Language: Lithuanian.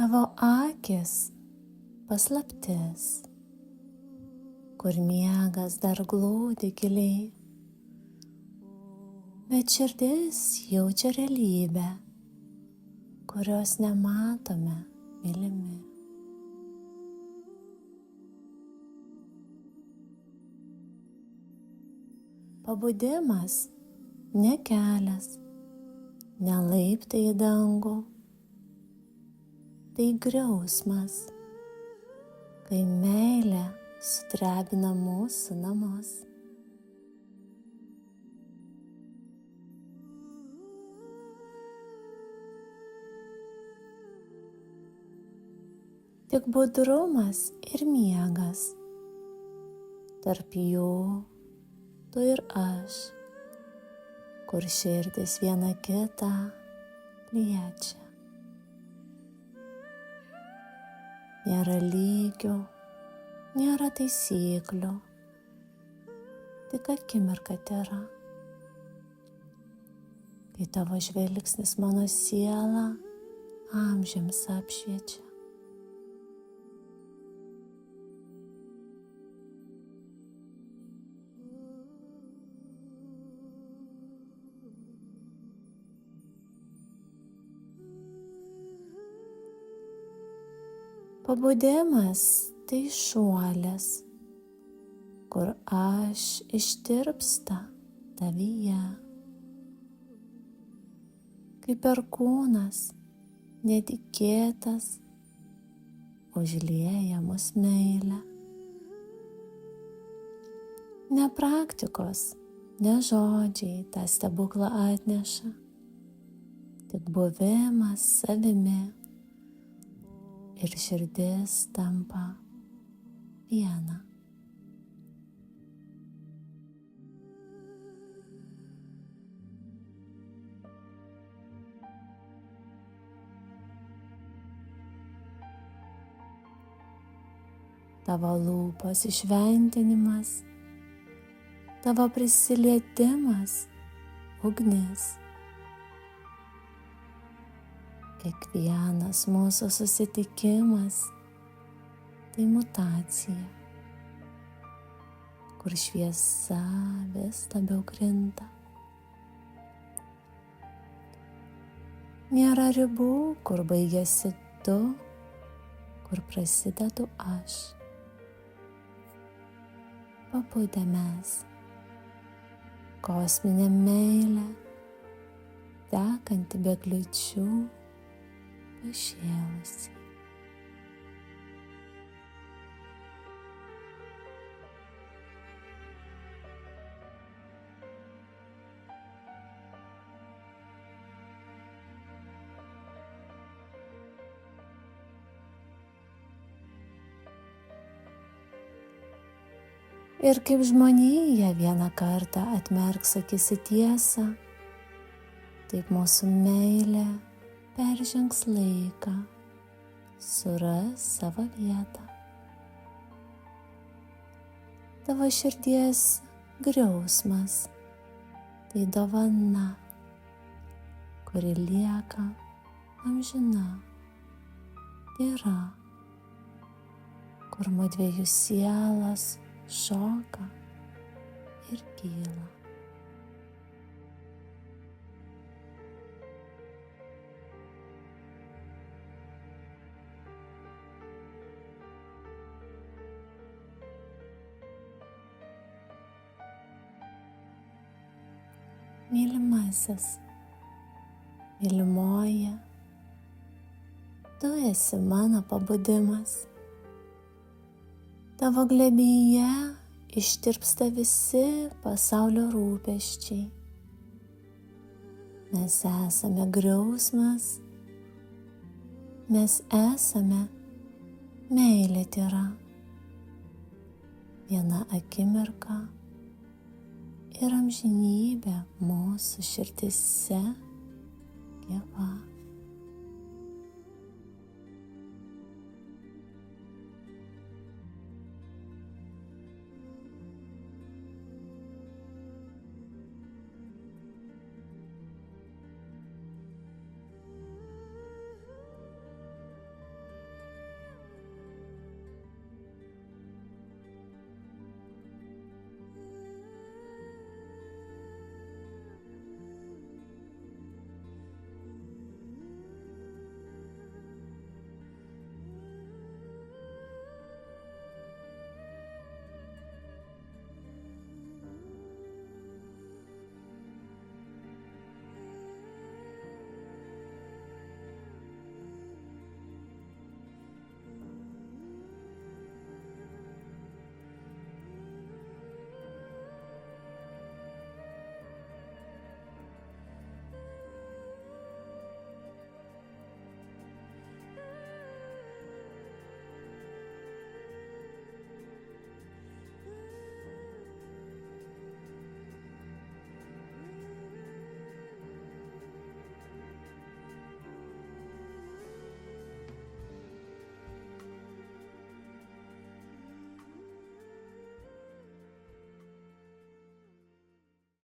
Tavo akis paslaptis, kur miegas dar glūdi giliai, bet širdis jaučia realybę, kurios nematome mylimi. Pabudimas ne kelias, ne laiptai į dangų, tai griausmas, kai meilė sudrebina mūsų namus. Tik budrumas ir miegas, tarp jų tu ir aš, kur širdis viena kitą liečia. Nėra lygių, nėra taisyklių, tik akimirka tėra. Kai tavo žvilgsnis mano sielą amžiams apšviečia. Pabudimas tai šuolis, kur aš ištirpsta tavyje. Kaip perkūnas netikėtas užlieja mus meilę. Ne praktikos, ne žodžiai tą stebuklą atneša, tik buvimas savimi. Ir širdis tampa viena. Tavo lūpos įšventinimas, tavo prisilietimas, ugnis. Kiekvienas mūsų susitikimas tai mutacija, kur šviesa vis labiau krinta. Nėra ribų, kur baigiasi tu, kur prasidedu aš. Pabudę mes, kosminė meilė, tekanti be kliūčių, pašėlusi. Ir kaip žmonija vieną kartą atmerks akis į tiesą, taip mūsų meilė peržengs laiką, suras savo vietą. Tavo širdies griausmas tai dovana, kuri lieka amžina, tyra, kur mudviejų sielos šoka ir kyla. Mylimasis, mylimoji, tu esi mano pabudimas. Tavo glėbyje ištirpsta visi pasaulio rūpesčiai. Mes esame griausmas, mes esame meilė tyra. Viena akimirka ir amžinybė mūsų širdise gyva.